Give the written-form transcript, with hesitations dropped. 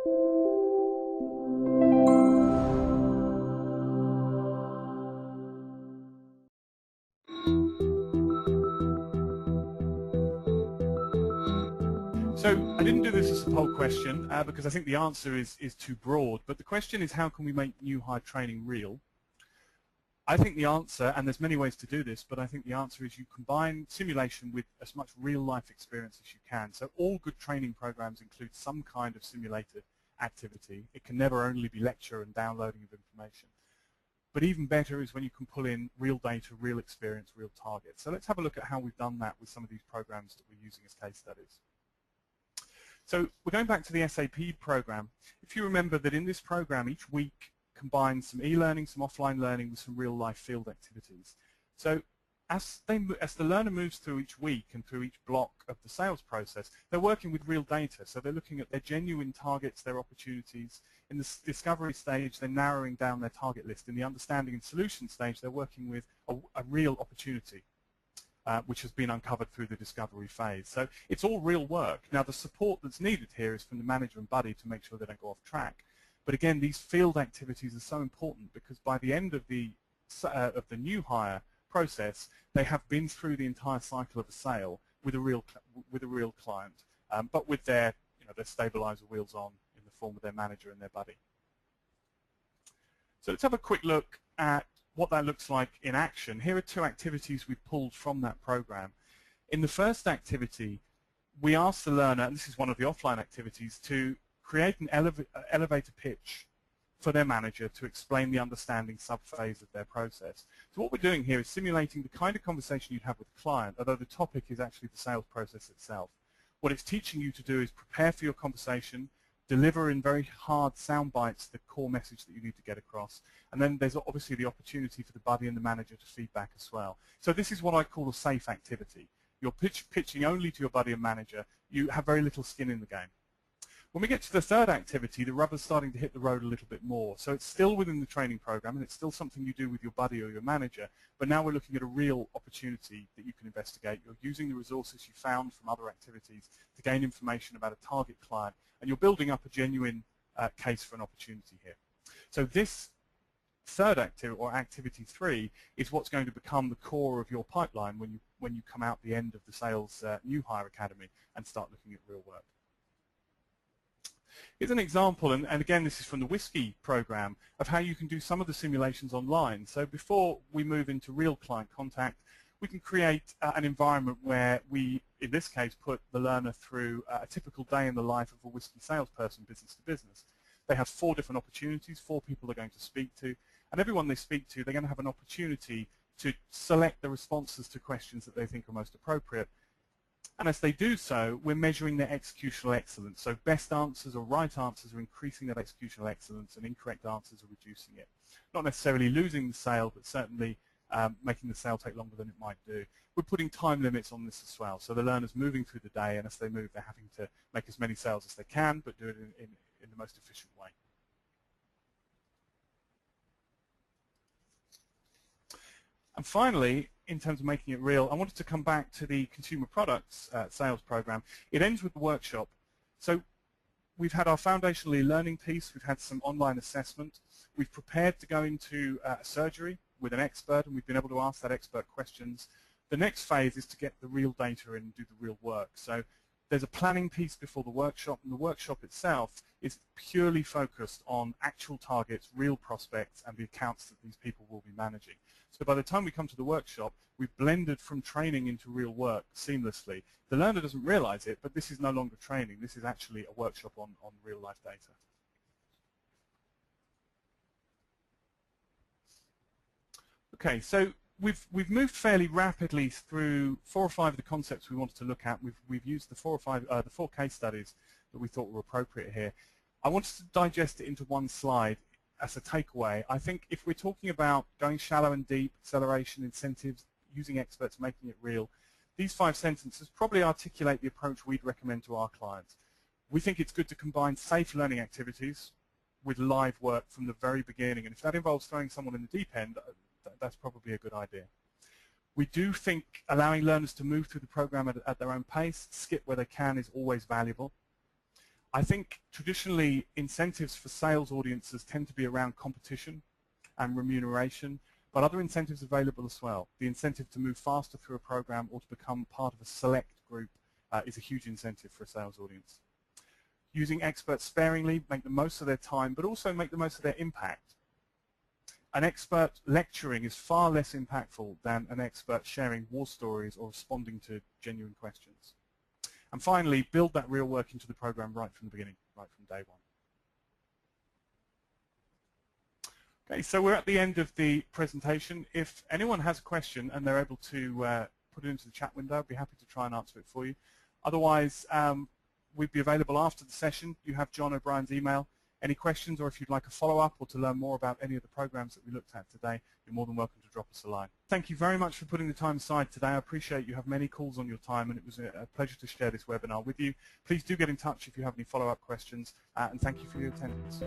So I didn't do this as a poll question because I think the answer is too broad, but the question is, how can we make new hire training real? I think the answer, and there's many ways to do this, but I think the answer is you combine simulation with as much real-life experience as you can. So all good training programs include some kind of simulated activity. It can never only be lecture and downloading of information. But even better is when you can pull in real data, real experience, real targets. So let's have a look at how we've done that with some of these programs that we're using as case studies. So we're going back to the SAP program. If you remember that in this program, each week combines some e-learning, some offline learning with some real-life field activities. So as the learner moves through each week and through each block of the sales process, they're working with real data. So they're looking at their genuine targets, their opportunities. In the discovery stage, they're narrowing down their target list. In the understanding and solution stage, they're working with a real opportunity, which has been uncovered through the discovery phase. So it's all real work. Now, the support that's needed here is from the manager and buddy to make sure they don't go off track. But again, these field activities are so important because by the end of the new hire process, they have been through the entire cycle of a sale with a real client, but with their stabilizer wheels on in the form of their manager and their buddy. So let's have a quick look at what that looks like in action. Here are two activities we pulled from that program. In the first activity, we asked the learner, and this is one of the offline activities, to create an elevator pitch for their manager to explain the understanding subphase of their process. So what we're doing here is simulating the kind of conversation you'd have with a client, although the topic is actually the sales process itself. What it's teaching you to do is prepare for your conversation, deliver in very hard sound bites the core message that you need to get across, and then there's obviously the opportunity for the buddy and the manager to feedback as well. So this is what I call a safe activity. You're pitching only to your buddy and manager. You have very little skin in the game. When we get to the third activity, the rubber's starting to hit the road a little bit more. So it's still within the training program, and it's still something you do with your buddy or your manager, but now we're looking at a real opportunity that you can investigate. You're using the resources you found from other activities to gain information about a target client, and you're building up a genuine case for an opportunity here. So this third activity, or activity 3, is what's going to become the core of your pipeline when you come out the end of the sales new hire academy and start looking at real work. Here's an example, and again this is from the Whiskey program, of how you can do some of the simulations online. So before we move into real client contact, we can create an environment where we, in this case, put the learner through a typical day in the life of a whiskey salesperson, business to business. They have 4 different opportunities, 4 people they're going to speak to, and everyone they speak to, they're going to have an opportunity to select the responses to questions that they think are most appropriate. And as they do so, we're measuring their executional excellence. So best answers or right answers are increasing that executional excellence, and incorrect answers are reducing it. Not necessarily losing the sale, but certainly making the sale take longer than it might do. We're putting time limits on this as well. So the learner's moving through the day, and as they move, they're having to make as many sales as they can, but do it in the most efficient way. And finally, in terms of making it real, I wanted to come back to the consumer products sales program. It ends with the workshop. So we've had our foundational e-learning piece. We've had some online assessment. We've prepared to go into surgery with an expert, and we've been able to ask that expert questions. The next phase is to get the real data in and do the real work. So there's a planning piece before the workshop, and the workshop itself is purely focused on actual targets, real prospects, and the accounts that these people will be managing. So by the time we come to the workshop, we've blended from training into real work seamlessly. The learner doesn't realize it, but this is no longer training. This is actually a workshop on real-life data. Okay, so we've moved fairly rapidly through 4 or 5 of the concepts we wanted to look at. We've used the 4 case studies that we thought were appropriate here. I wanted to digest it into one slide as a takeaway. I think if we're talking about going shallow and deep, acceleration, incentives, using experts, making it real, these 5 sentences probably articulate the approach we'd recommend to our clients. We think it's good to combine safe learning activities with live work from the very beginning, and if that involves throwing someone in the deep end, that's probably a good idea. We do think allowing learners to move through the program at their own pace, skip where they can, is always valuable. I think traditionally incentives for sales audiences tend to be around competition and remuneration, but other incentives available as well. The incentive to move faster through a program or to become part of a select group is a huge incentive for a sales audience. Using experts sparingly, make the most of their time, but also make the most of their impact. An expert lecturing is far less impactful than an expert sharing war stories or responding to genuine questions. And finally, build that real work into the program right from the beginning, right from day one. Okay, so we're at the end of the presentation. If anyone has a question and they're able to put it into the chat window, I'd be happy to try and answer it for you. Otherwise, we'd be available after the session. You have John O'Brien's email. Any questions, or if you'd like a follow-up or to learn more about any of the programs that we looked at today, you're more than welcome to drop us a line. Thank you very much for putting the time aside today. I appreciate you have many calls on your time, and it was a pleasure to share this webinar with you. Please do get in touch if you have any follow-up questions, and thank you for your attendance.